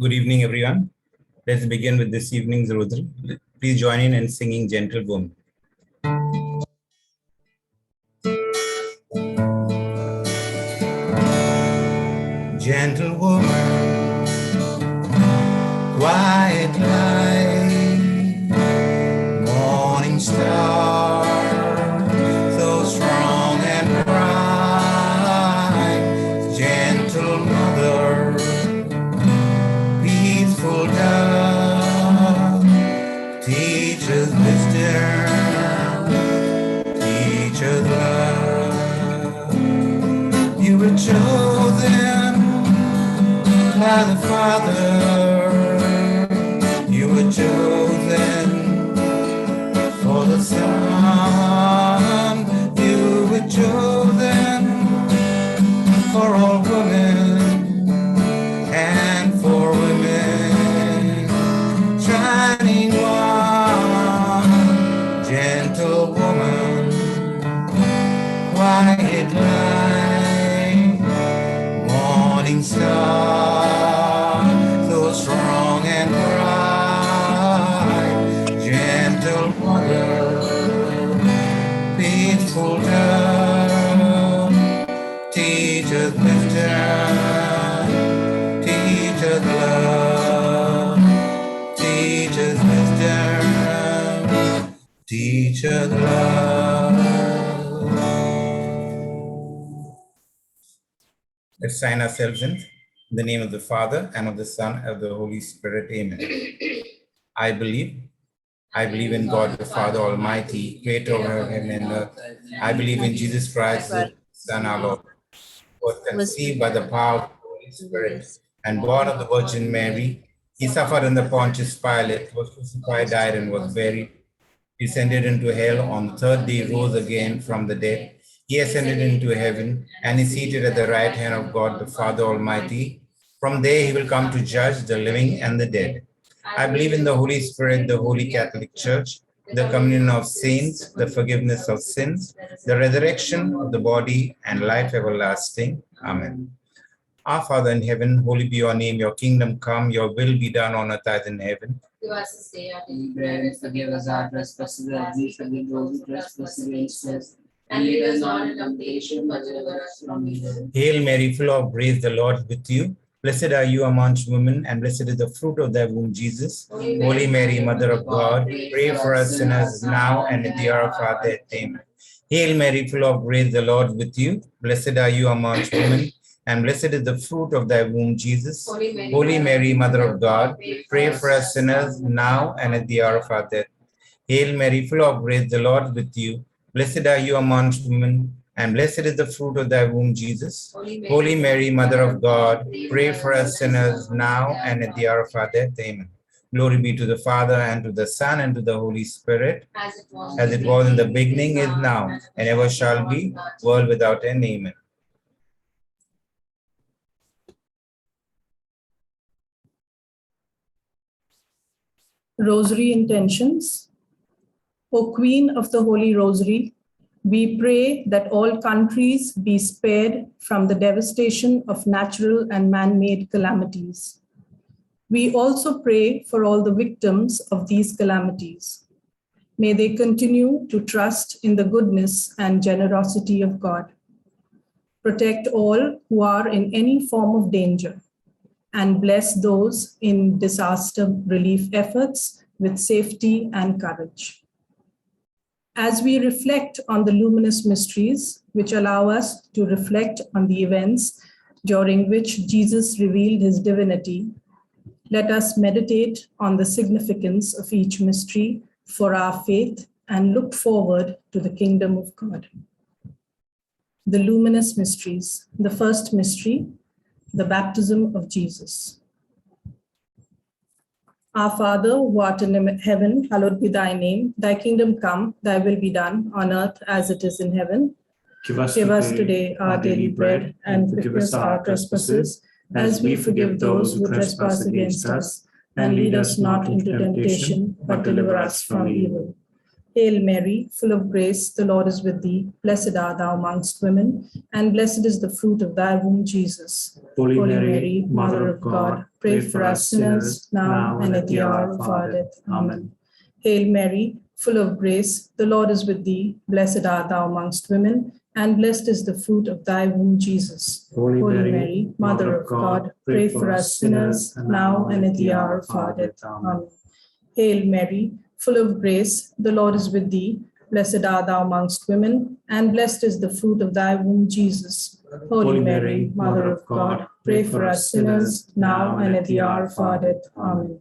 Good evening, everyone. Let's begin with this evening's Rudra. Please join in singing Gentle Woman. Gentle woman, quiet light, morning star, so strong and bright, gentle mother, peaceful dove, teach us wisdom, teach us love. You were chosen by the Father, you were chosen for the Son, you were chosen for all women and for women, shining one, gentle woman, quiet light, morning star, so strong and bright, gentle mother, peaceful dove, teach us wisdom, teach us love, teach us wisdom, teach us love. Let's sign ourselves in the name of the Father, and of the Son, and of the Holy Spirit. Amen. I believe in God the Father Almighty, creator of heaven and earth. I believe in Jesus Christ, the Son, our Lord, who was conceived by the power of the Holy Spirit and born of the Virgin Mary. He suffered under Pontius Pilate, was crucified, died, and was buried. He descended into hell. On the third day, rose again from the dead. He ascended into heaven and is seated at the right hand of God, the Father Almighty. From there, he will come to judge the living and the dead. I believe in the Holy Spirit, the Holy Catholic Church, the communion of saints, the forgiveness of sins, the resurrection of the body, and life everlasting. Amen. Our Father in heaven, holy be your name. Your kingdom come, your will be done on earth as in heaven. Give us this day our daily bread, and forgive us our trespasses as we forgive those who trespass against us. And lead us not into temptation, but deliver us from evil. Hail Mary, full of grace, the Lord is with you. Blessed are you amongst women, and blessed is the fruit of thy womb, Jesus. Holy Mary, Mother of God, pray for us sinners now and at the hour of our death. Amen. Hail Mary, full of grace, the Lord is with you. Blessed are you amongst women, and blessed is the fruit of thy womb, Jesus. Holy Mary, Mother of God, pray for us sinners now and at the hour of our death. Hail Mary, full of grace, the Lord is with you. Blessed are you amongst women, and blessed is the fruit of thy womb, Jesus. Holy Mary, Mother of God, pray for us sinners now and at the hour of our death. Amen. Glory be to the Father, and to the Son, and to the Holy Spirit, as it was in the beginning, is now, and ever shall be, world without end. Amen. Rosary intentions. O Queen of the Holy Rosary, we pray that all countries be spared from the devastation of natural and man-made calamities. We also pray for all the victims of these calamities. May they continue to trust in the goodness and generosity of God. Protect all who are in any form of danger, and bless those in disaster relief efforts with safety and courage. As we reflect on the luminous mysteries, which allow us to reflect on the events during which Jesus revealed his divinity, let us meditate on the significance of each mystery for our faith and look forward to the kingdom of God. The luminous mysteries. The first mystery, the baptism of Jesus. Our Father, who art in heaven, hallowed be thy name. Thy kingdom come, thy will be done on earth as it is in heaven. Give us today our daily bread, and forgive us our trespasses, as we forgive those who trespass against us. And lead us not into temptation, but deliver us from evil. Hail Mary, full of grace, the Lord is with thee. Blessed art thou amongst women, and blessed is the fruit of thy womb, Jesus. Holy Mary, Mother of God, pray for us sinners, now and at the hour of our death. Amen. Hail Mary, full of grace, the Lord is with thee. Blessed art thou amongst women, and blessed is the fruit of thy womb, Jesus. Holy Mary, Mother of God, pray for us sinners, now and at the hour of our death. Amen. Hail Mary, full of grace, the Lord is with thee. Blessed art thou amongst women, and blessed is the fruit of thy womb, Jesus. Holy Mary, Mother of God, pray for us sinners, now and at the hour of our death. Amen.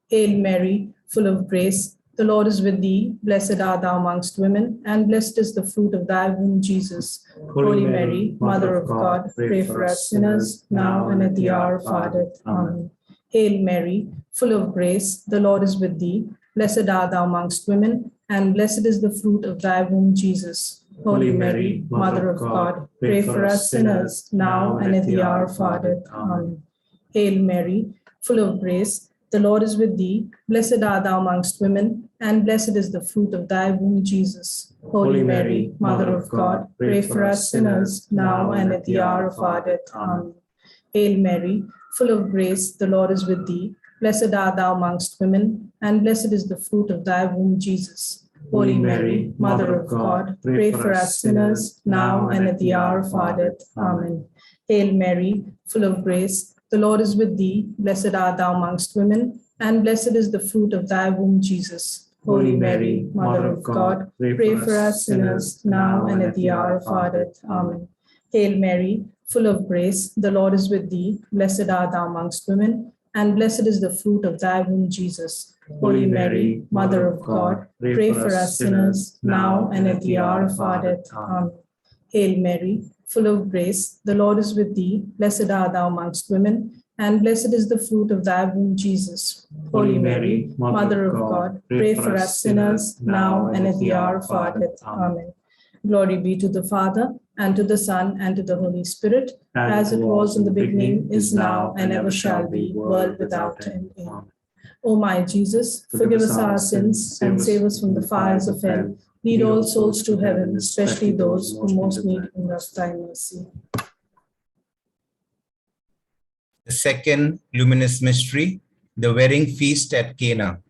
Hail Mary, full of grace, the Lord is with thee. Blessed art thou amongst women, and blessed is the fruit of thy womb, Jesus. Holy Mary, Mother of God, pray for us sinners, now and at the hour of our death. Amen. Hail Mary, full of grace, the Lord is with thee. Blessed art thou amongst women, and blessed is the fruit of thy womb, Jesus. Holy Mary, Mother of God, pray for us sinners, now and at the hour of our death. Amen. Hail Mary, full of grace, the Lord is with thee. Blessed art thou amongst women, and blessed is the fruit of thy womb, Jesus. Holy Mary, Mother of God, pray for us sinners, now and at the hour of our death. Amen. Hail Mary, full of grace, the Lord is with thee. Blessed art thou amongst women, and blessed is the fruit of thy womb, Jesus. Holy Mary, Mother of God, pray for us sinners, now and at the hour of our death. Amen. Hail Mary, full of grace, the Lord is with thee. Blessed art thou amongst women, and blessed is the fruit of thy womb, Jesus. Holy Mary, Mother of God, pray for us sinners, now and at the hour of our death. Amen. Hail Mary, full of grace, the Lord is with thee. Blessed art thou amongst women, and blessed is the fruit of thy womb, Jesus. Holy Mary, Mother of God, pray for us sinners, now and at the hour of our death. Amen. Hail Mary, full of grace, the Lord is with thee. Blessed art thou amongst women, and blessed is the fruit of thy womb, Jesus. Holy Mary, Mother of God, pray for us sinners, now and at the hour of our death. Amen. Glory be to the Father, and to the Son, and to the Holy Spirit, as it was in the beginning, is now, and ever shall be, world without end. Amen. O my Jesus, forgive us our sins, and save us from the fires of hell. Lead all souls to heaven, especially those who most need of thy mercy. The second luminous mystery, the wedding feast at Cana.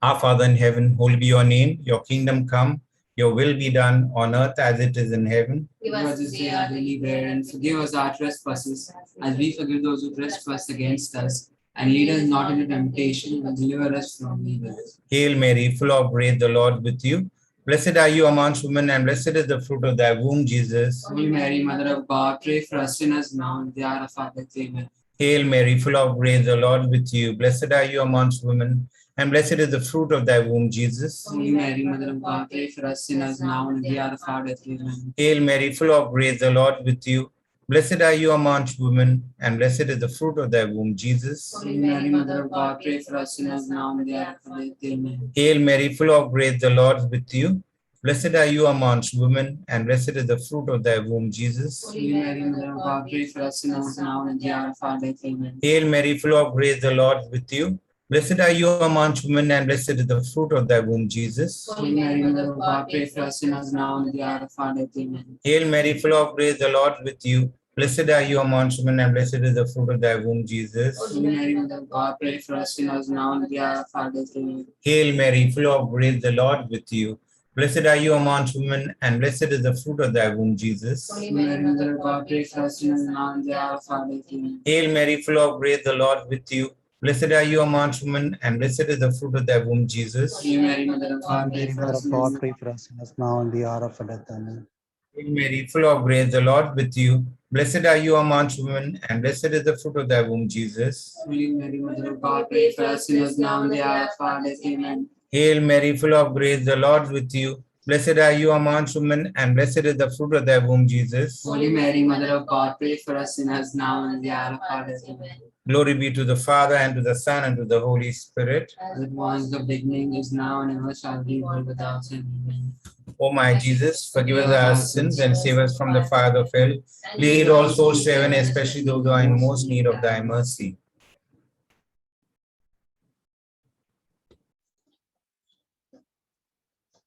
Our Father in heaven, hallowed be your name. Your kingdom come, your will be done on earth as it is in heaven. Give us this day our daily bread, and forgive us our trespasses, as we forgive those who trespass against us. And lead us not into temptation, but deliver us from evil. Hail Mary, full of grace, the Lord with you. Blessed are you amongst women, and blessed is the fruit of thy womb, Jesus. Holy Mary, Mother of God, pray for us sinners now and at the hour of our death. Amen. Hail Mary, full of grace, the Lord with you. Blessed are you amongst women, and blessed is the fruit of thy womb, Jesus. Holy Mary, Mother of God, pray for us sinners now and at the hour of our death. Amen. Hail Mary, full of grace, the Lord with you. Blessed are you amongst women, and blessed is the fruit of thy womb, Jesus. Holy Mary, Mother of God, pray for us sinners now and at the hour of our death. Amen. Hail Mary, full of grace, the Lord is with you. Blessed are you amongst women, and blessed is the fruit of thy womb, Jesus. Holy Mary, Mother of God, pray for us sinners now and at the hour of our death. Amen. Hail Mary, full of grace, the Lord is with you. Blessed are you amongst women, and blessed is the fruit of thy womb, Jesus. Holy Mary, Mother of God, pray for us sinners now and at the hour of our death. Amen. Hail Mary, full of grace, the Lord is with you. Blessed are you amongst women, and blessed is the fruit of thy womb, Jesus. Holy Mary, Mother of God, pray for us sinners now and at the hour of our death. Amen. Hail Mary, full of grace, the Lord is with you. Blessed are you amongst women, and blessed is the fruit of thy womb, Jesus. Holy Mary, Mother of God, pray for us sinners now and at the hour of our death. Amen. Hail Mary, full of grace, the Lord is with you. Blessed are you amongst women, and blessed is the fruit of thy womb, Jesus. Holy Mary, Mother of God, pray Mary, for Mother us of God, sinners. pray for us sinners now and the hour of our death. Amen. Hail Mary, full of grace, the Lord is with you. Blessed are you amongst women, and blessed is the fruit of thy womb, Jesus. Holy Mary, Mother of God, pray for us sinners now and the hour of our death. Amen. Hail Mary, full of grace, the Lord is with you. Blessed are you amongst women, and blessed is the fruit of thy womb, Jesus. Holy Mary, Mother of God, pray for us sinners now and at the hour of our death. Amen. Glory be to the Father, and to the Son, and to the Holy Spirit. As it was in the beginning, is now, and ever shall be, world without end. Amen. O my Jesus, forgive us our sins and save us from the fire of hell. Lead all souls to heaven, especially those who are in most need of thy mercy.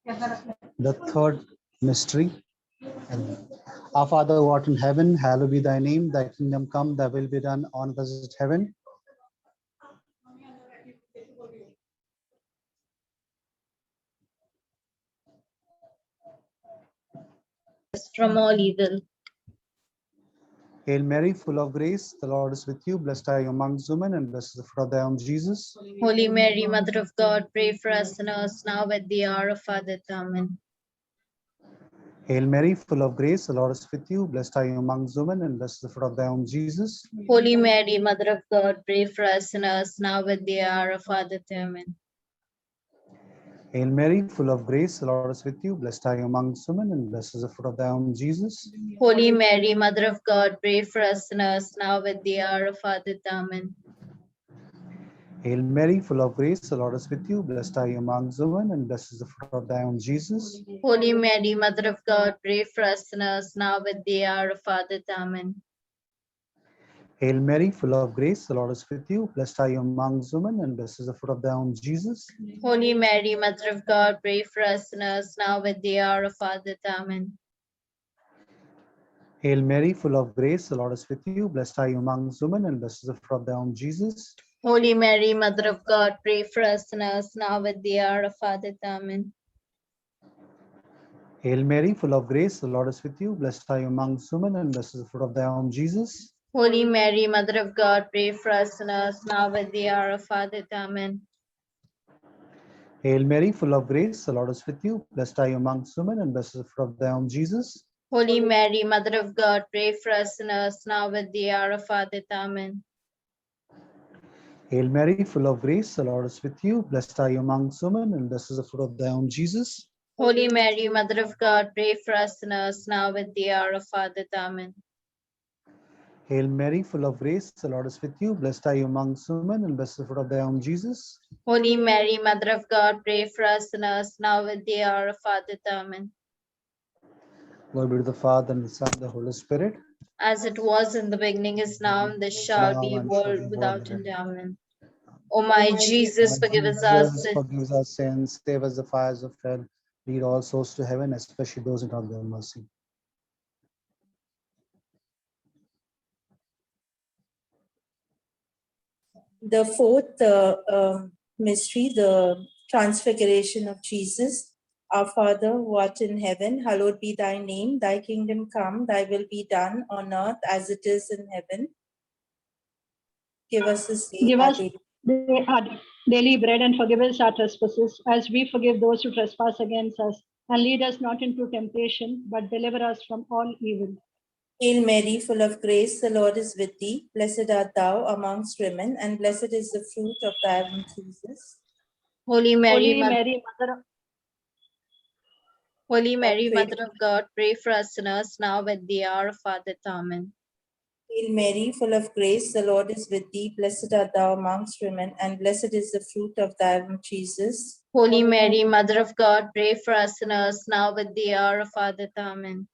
The third mystery. Our Father who art in heaven, hallowed be thy name. Thy kingdom come, thy will be done on earth as it is in heaven. From all evil. Hail Mary, full of grace, the Lord is with you. Blessed are you amongst women, and blessed is the fruit of thy womb, Jesus. Holy Mary, Mother of God, pray for us sinners now at the hour of our death. Amen. Hail Mary, full of grace, the Lord is with you. Blessed are you amongst women, and blessed is the fruit of thy womb, Jesus. Holy Mary, Mother of God, pray for us sinners now at the hour of our death. Amen. Hail Mary, full of grace, the Lord is with you. Blessed are you amongst women, and blessed is the fruit of thy womb, Jesus. Holy Mary, Mother of God, pray for us sinners now at the hour of our death. Amen. Hail Mary, full of grace, the Lord is with you. Blessed are you amongst women, and blessed is the fruit of thy womb, Jesus. Holy Mary, Mother of God, pray for us sinners now at the hour of our death. Amen. Hail Mary, full of grace, the Lord is with you. Blessed are you amongst women, and blessed is the fruit of thy womb, Jesus. Holy Mary, Mother of God, pray for us sinners now at the hour of our death. Amen. Hail Mary, full of grace, the Lord is with you. Blessed are you amongst women, and blessed is the fruit of thy womb, Jesus. Holy Mary, Mother of God, pray for us sinners now at the hour of our death. Amen. Hail Mary, full of grace, the Lord is with you. Blessed are you amongst women, and blessed is the fruit of thy womb, Jesus. Holy Mary, Mother of God, pray for us sinners now at the hour of our death. Amen. Hail Mary, full of grace, the Lord is with you. Blessed are you amongst women, and blessed is the fruit of thy womb, Jesus. Holy Mary, Mother of God, pray for us sinners now at the hour of our death. Amen. Hail Mary, full of grace, the Lord is with you. Blessed are you amongst women, and blessed is the fruit of thy womb, Jesus. Holy Mary, Mother of God, pray for us sinners now at the hour of our death. Amen. Hail Mary, full of grace, the Lord is with you. Blessed are you amongst women, and blessed is the fruit of thy womb, Jesus. Holy Mary, Mother of God, pray for us sinners now at the hour of our death. Amen. Glory be to the Father, and the Son, and the Holy Spirit. As it was in the beginning, is now, and this shall Now be, and shall world be without world. end. Amen. O my Jesus, My forgive us our Jesus, sins. forgive our sins, save us the fires of hell, lead all souls to heaven, especially those in need of thy mercy. The fourth mystery, the transfiguration of Jesus. Our Father, who art in heaven, hallowed be thy name. Thy kingdom come, thy will be done on earth as it is in heaven. Give us this day Give our us daily our daily bread and forgive us our trespasses, as we forgive those who trespass against us. And lead us not into temptation, but deliver us from all evil. Hail Mary, full of grace, the Lord is with thee. Blessed art thou amongst women, and blessed is the fruit of thy womb, Jesus. Holy Mary, Holy Mary, Pray. Mother of God, pray for us sinners now at the hour of our death. Amen. Hail Mary, full of grace, the Lord is with thee. Blessed art thou amongst women, and blessed is the fruit of thy womb, Jesus. Holy Mary, Mother of God, pray for us sinners now at the hour of our death. Amen.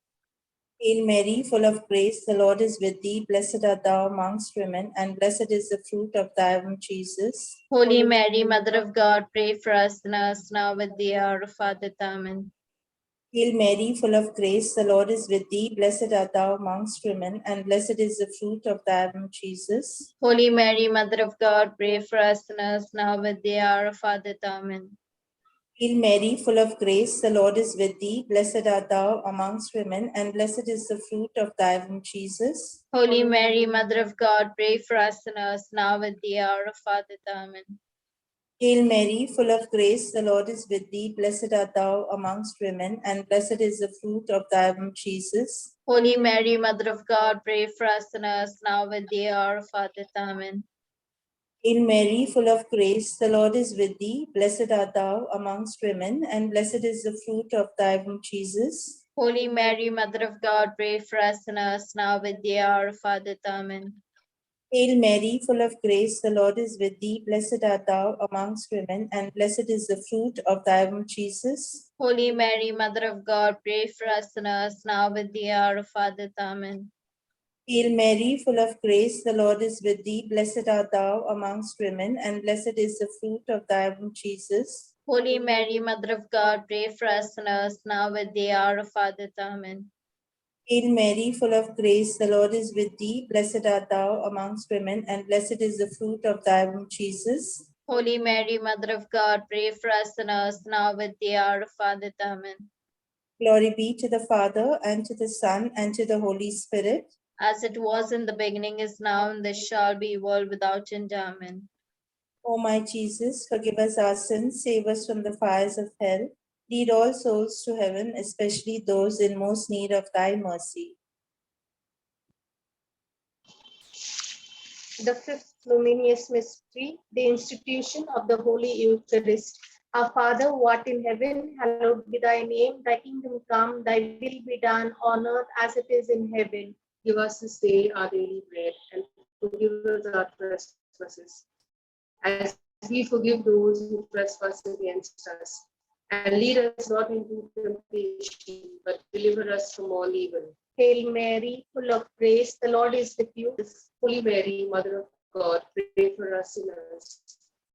Hail Mary, full of grace, the Lord is with thee. Blessed art thou amongst women, and blessed is the fruit of thy womb, Jesus. Holy Mary, Mother of God, pray for us sinners now at the hour of our death. Amen. Hail Mary, full of grace, the Lord is with thee. Blessed art thou amongst women, and blessed is the fruit of thy womb, Jesus. Holy Mary, Mother of God, pray for us sinners now at the hour of our death. Amen. Hail Mary, full of grace, the Lord is with thee. Blessed art thou amongst women, and blessed is the fruit of thy womb, Jesus. Holy Mary, Mother of God, pray for us sinners now at the hour of our death. Amen. Hail Mary, full of grace, the Lord is with thee. Blessed art thou amongst women, and blessed is the fruit of thy womb, Jesus. Holy Mary, Mother of God, pray for us sinners now at the hour of our death. Amen. Hail Mary, full of grace, the Lord is with thee. Blessed art thou amongst women, and blessed is the fruit of thy womb, Jesus. Holy Mary, Mother of God, pray for us sinners now at the hour of our death. Amen. Hail Mary, full of grace, the Lord is with thee. Blessed art thou amongst women, and blessed is the fruit of thy womb, Jesus. Holy Mary, Mother of God, pray for us sinners now at the hour of our death. Amen. Hail Mary, full of grace, the Lord is with thee. Blessed art thou amongst women, and blessed is the fruit of thy womb, Jesus. Holy Mary, Mother of God, pray for us sinners, now at the hour of our death. Amen. Hail Mary, full of grace, the Lord is with thee. Blessed art thou amongst women, and blessed is the fruit of thy womb, Jesus. Holy Mary, Mother of God, pray for us sinners, now at the hour of our death. Amen. Glory be to the Father, and to the Son, and to the Holy Spirit. As it was in the beginning, is now, and this shall be, world without end. Amen. O my Jesus, forgive us our sins, save us from the fires of hell. Lead all souls to heaven, especially those in most need of thy mercy. The fifth luminous mystery, the institution of the Holy Eucharist. Our Father, who art in heaven, hallowed be thy name. Thy kingdom come, thy will be done on earth as it is in heaven. Give us this day our daily bread, and forgive us our trespasses, as we forgive those who trespass against us. And lead us not into temptation, but deliver us from all evil. Hail Mary, full of grace, the Lord is with you. Holy Mary, Mother of God, pray for us sinners,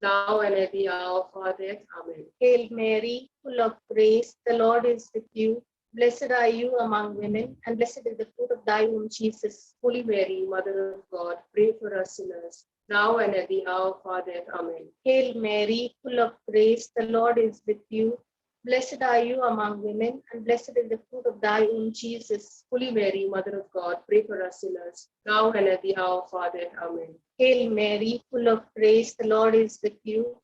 now and at the hour of our death. Amen. Hail Mary, full of grace, the Lord is with you. Blessed are you among women, and blessed is the fruit of thy womb, Jesus. Holy Mary, Mother of God, pray for us sinners, now and at the hour of our death. Amen. Hail Mary, full of grace, the Lord is with you. Blessed are you among women, and blessed is the fruit of thy womb, Jesus. Holy Mary, Mother of God, pray for us sinners, now and at the hour of our death. Amen. Hail Mary, full of grace, the Lord is with you.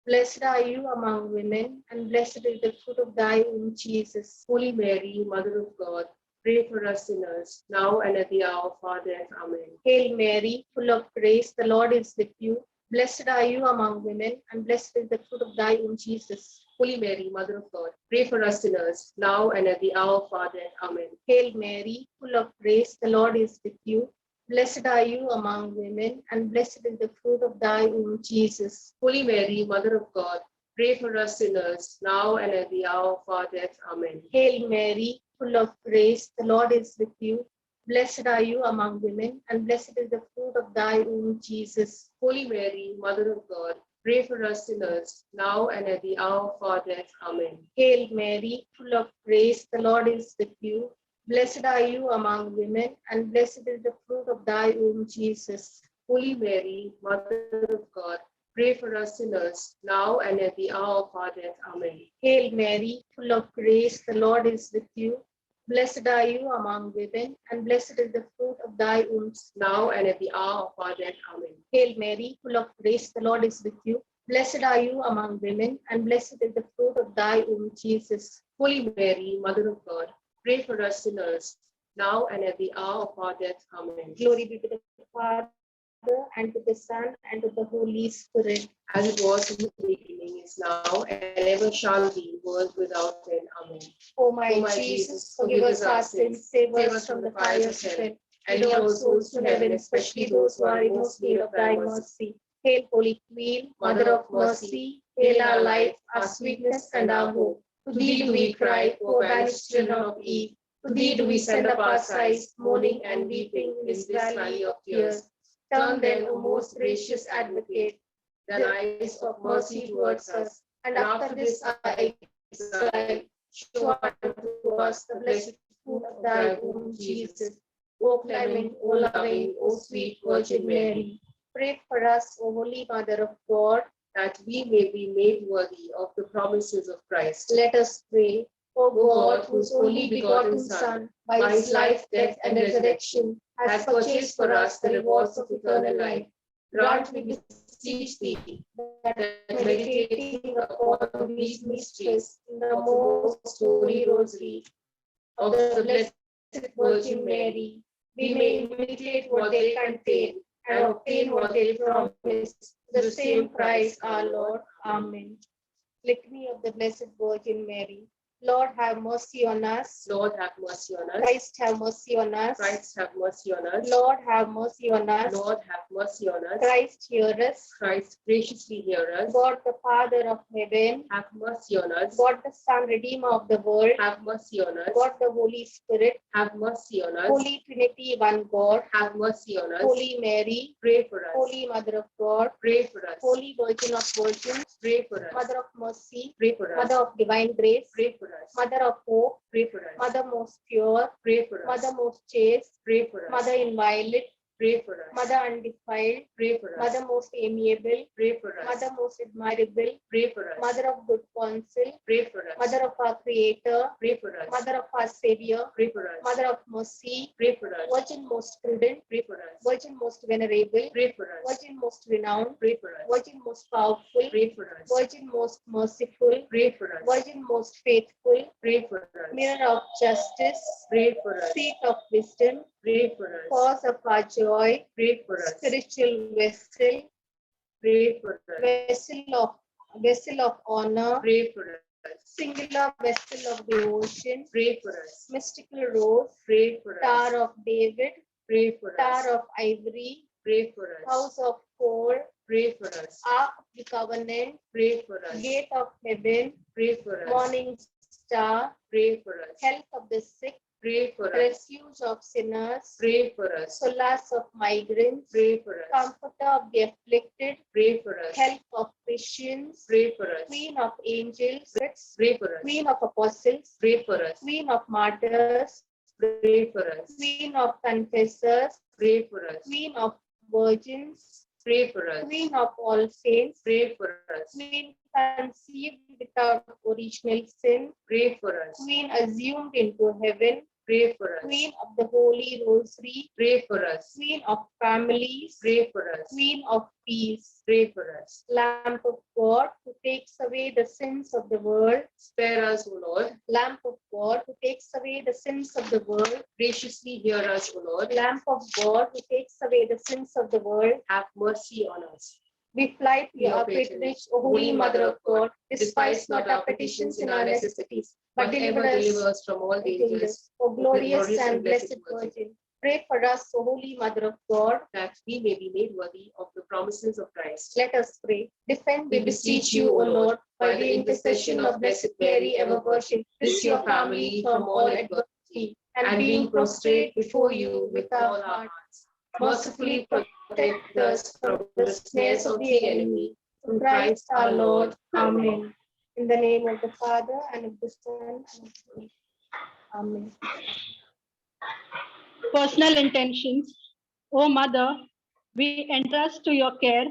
Blessed are you among women, and blessed is the fruit of thy womb, Jesus. Holy Mary, Mother of God, pray for us sinners, now and at the hour of our death. Amen. Hail Mary, full of grace, the Lord is with you. Blessed are you among women, and blessed is the fruit of thy womb, Jesus. Holy Mary, Mother of God, pray for us sinners, now and at the hour of our death. Amen. Hail Mary, full of grace, the Lord is with you. Blessed are you among women, and blessed is the fruit of thy womb, Jesus. Holy Mary, Mother of God, pray for us sinners, now and at the hour of our death. Amen. Hail Mary, full of grace, the Lord is with you. Blessed are you among women, and blessed is the fruit of thy womb, Jesus. Holy Mary, Mother of God, pray for us sinners, now and at the hour of our death. Amen. Hail Mary, full of grace, the Lord is with you. Blessed are you among women, and blessed is the fruit of thy womb, Jesus. Holy Mary, Mother of God, pray for us sinners, now and at the hour of our death. Amen. Hail Mary, full of grace, the Lord is with you. Blessed are you among women, and blessed is the fruit of thy womb, now and at the hour of our death. Amen. Hail Mary, full of grace, the Lord is with you. Blessed are you among women, and blessed is the fruit of thy womb, Jesus. Holy Mary, Mother of God, pray for us sinners, now and at the hour of our death. Amen. Glory be to the Father, and to the Son, and to the Holy Spirit. As it was in the beginning, is now, and ever shall be, world without end. Amen. O my Jesus, forgive us our sins, save us from the fires of hell, and lead all souls to heaven, especially those who are in most need of thy mercy. Hail, Holy Queen, Mother of mercy, hail our life, our sweetness, and our hope. To thee do we cry, O banished children of Eve. To thee do we send up our sighs, mourning and weeping in this valley of tears. Turn then, O most gracious Advocate, thine eyes of mercy towards us, and after this our exile, show unto us the blessed fruit of thy womb, Jesus. O clement, O loving, O sweet Virgin Mary, pray for us, O Holy Mother of God, that we may be made worthy of the promises of Christ. Let us pray. O God, whose only begotten Son, by his life, death, and resurrection, has purchased for us the rewards of eternal life, grant, we beseech thee, that meditating upon these mysteries in the most holy rosary of the Blessed Virgin Mary, we may imitate what they contain and obtain what they promise, the same Christ our Lord. Amen. Litany of the Blessed Virgin Mary. Lord, have mercy on us. Lord, have mercy on us. Christ, have mercy on us. Christ, have mercy on us. Lord, have mercy on us. Lord, have mercy on us. Christ, hear us. Christ, graciously hear us. God, the Father of heaven. Have mercy on us. God, the Son, Redeemer of the world. Have mercy on us. God, the Holy Spirit. Have mercy on us. Holy Trinity, one God. Have mercy on us. Holy Mary. Pray for us. Holy Mother of God. Pray for us. Holy Virgin of Virgins. Pray for us. Mother of mercy. Pray for us. Mother of divine grace. Pray for us. Mother of hope. Pray for us. Mother most pure. Pray for us. Mother most chaste. Pray for us. Mother inviolate. Pray for us. Mother undefiled. Pray for us. Mother most amiable. Pray for us. Mother most admirable. Pray for us. Mother of good counsel. Pray for us. Mother of our Creator. Pray for us. Mother of our Savior. Pray for us. Mother of mercy. Pray for us. Virgin most prudent. Pray for us. Virgin most venerable. Pray for us. Virgin most renowned. Pray for us. Virgin most powerful. Pray for us. Virgin most merciful. Pray for us. Virgin most faithful. Pray for us. Mirror of justice. Pray for us. Seat of wisdom. Pray for us. Cause of our joy. Pray for us. Spiritual vessel. Pray for us. Vessel of honor. Pray for us. Singular vessel of devotion. Pray for us. Mystical rose. Pray for us. Tower of David. Pray for us. Tower of ivory. Pray for us. House of gold. Pray for us. Ark of the covenant. Pray for us. Gate of heaven. Pray for us. Morning star. Pray for us. Health of the sick. Pray for us. Refuge of sinners. Pray for us. Solace of migrants. Pray for us. Comforter of the afflicted. Pray for us. Help of Christians. Pray for us. Queen of angels. Pray for us. Queen of apostles. Pray for us. Queen of martyrs. Pray for us. Queen of confessors. Pray for us. Queen of virgins. Pray for us. Queen of all saints. Pray for us. Queen conceived without original sin. Pray for us. Queen assumed into heaven. Pray for us. Queen of the Holy Rosary. Pray for us. Queen of families. Pray for us. Queen of peace. Pray for us. Lamp of God who takes away the sins of the world. Spare us, O Lord. Lamp of God who takes away the sins of the world. Graciously hear us, O Lord. Lamp of God who takes away the sins of the world. Have mercy on us. We fly to Your your patronage, patronage, O Holy Mother of God. Despise not our petitions and our necessities, but deliver us from all dangers. O glorious and blessed Virgin, Virgin. Pray for us, O Holy Mother of God. that we may be made worthy of the promises of Christ. Let us pray. Defend, We we beseech you, O Lord, by the intercession of Blessed Mary, ever Virgin, this your family from all adversity, and being prostrate before you with our hearts, mercifully protect us from the snares of the enemy. Through Christ our Lord. Amen. In the name of the Father, and of the Son, and of the Holy Spirit. Amen. Personal intentions. O Mother, we entrust to your care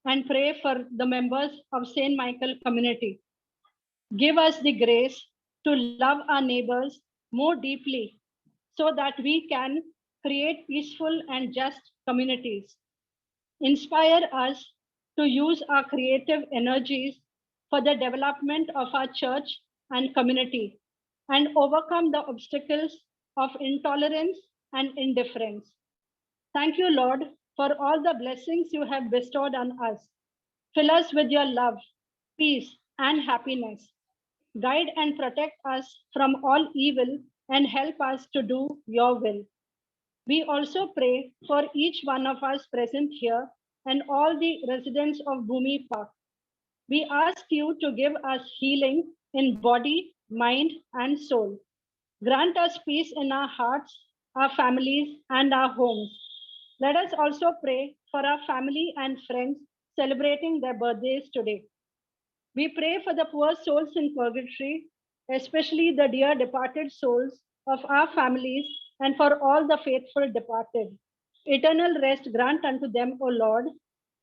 and pray for the members of St. Michael community. Give us the grace to love our neighbors more deeply so that we can create peaceful and just communities. Inspire us to use our creative energies for the development of our church and community and overcome the obstacles of intolerance and indifference. Thank you, Lord, for all the blessings you have bestowed on us. Fill us with your love, peace, and happiness. Guide and protect us from all evil and help us to do your will. We also pray for each one of us present here and all the residents of Bhumi Park. We ask you to give us healing in body, mind, and soul. Grant us peace in our hearts, our families, and our homes. Let us also pray for our family and friends celebrating their birthdays today. We pray for the poor souls in purgatory, especially the dear departed souls of our families and for all the faithful departed. Eternal rest grant unto them, O Lord,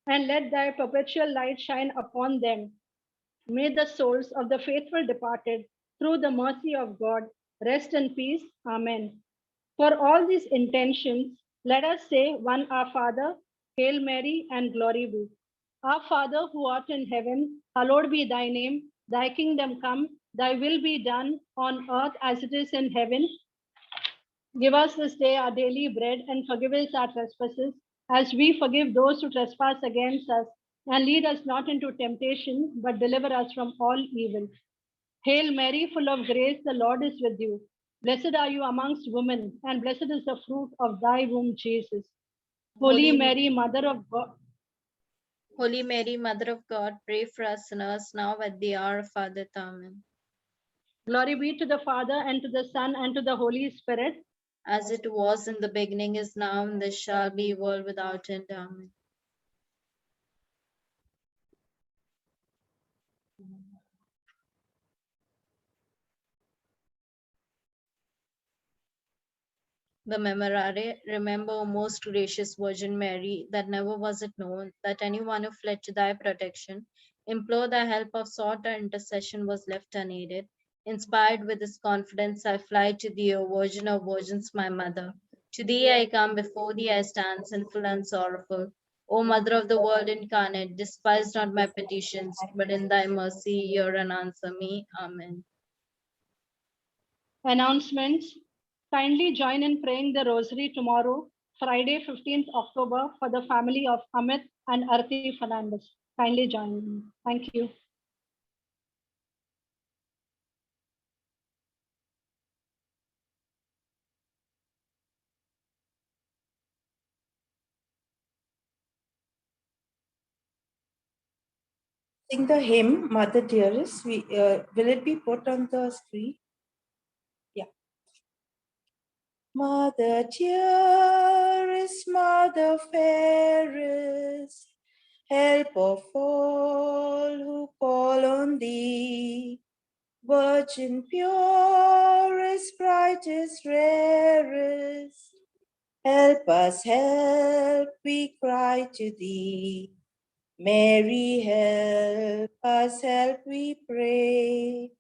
and let thy perpetual light shine upon them. May the souls of the faithful departed, through the mercy of God, rest in peace. Amen. For all these intentions, let us say one Our Father, Hail Mary, and Glory be. Our Father who art in heaven, hallowed be thy name. Thy kingdom come, thy will be done on earth as it is in heaven. Give us this day our daily bread and forgive us our trespasses as we forgive those who trespass against us. And lead us not into temptation, but deliver us from all evil. Hail Mary, full of grace, the Lord is with you. Blessed are you amongst women, and blessed is the fruit of thy womb, Jesus. Holy Mary, Mother of God, Holy Mary, Mother of God, pray for us sinners, now at the hour of our death. Amen. glory be to the Father, and to the Son, and to the Holy Spirit, As it was in the beginning, is now, and there shall be, world without end. Amen. The Memorare. Remember, O most gracious Virgin Mary, that never was it known that anyone who fled to thy protection, implored thy help, or sought thy intercession was left unaided. Inspired with this confidence, I fly to thee, O Virgin of Virgins, my mother. To thee I come, before thee I stand, sinful and sorrowful. O Mother of the world incarnate, despise not my petitions, but in thy mercy hear and answer me. Amen. announcements. Kindly join in praying the Rosary tomorrow, Friday, 15th October, for the family of Amit and Arti Fernandez. Kindly join in. Thank you. Sing the hymn, Mother Dearest. Will it be put on the screen? Yeah. Mother dearest, Mother fairest, help of all who call on thee. Virgin purest, brightest, rarest, help us, help, we cry to thee. Mary, help us, help, we pray.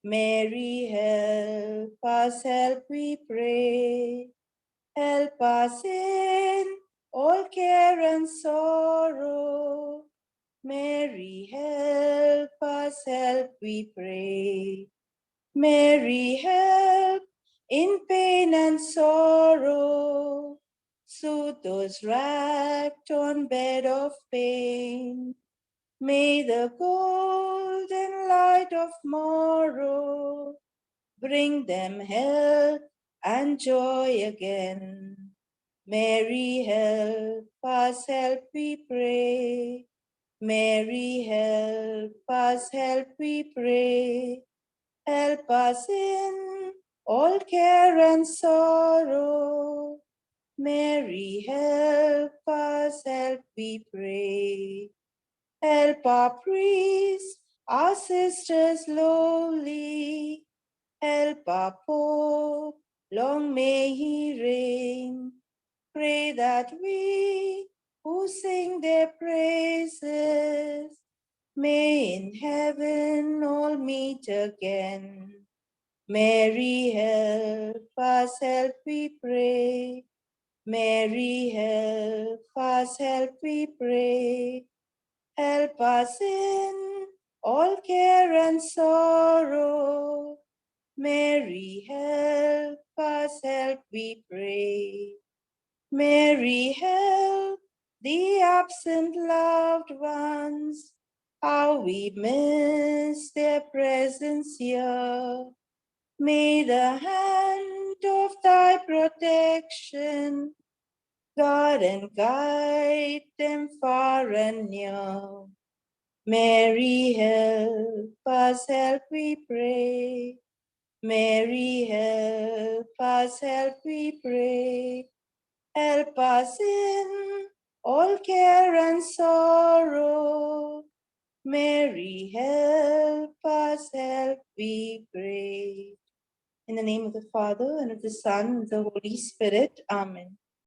Mary, help us, help, we pray. Help us in all care and sorrow. Mary, help us, help, we pray. Mary, help in pain and sorrow. Soothe those racked on bed of pain. May the golden light of morrow bring them health and joy again. Mary, help us, help, we pray. Mary, help us, help, we pray. Help us in all care and sorrow. Mary, help us, help, we pray. Help our priests, our sisters lowly. Help our Pope, long may he reign. Pray that we who sing their praises may in heaven all meet again. Mary, help us, help, we pray. Mary, help us, help, we pray. Help us in all care and sorrow. Mary, help us, help, we pray. Mary, help the absent loved ones. How we miss their presence here. May the hand of thy protection guard and guide them far and near. Mary, help us, help, we pray. Mary, help us, help, we pray. Help us in all care and sorrow. Mary, help us, help, we pray. In the name of the Father, and of the Son, and of the Holy Spirit. Amen.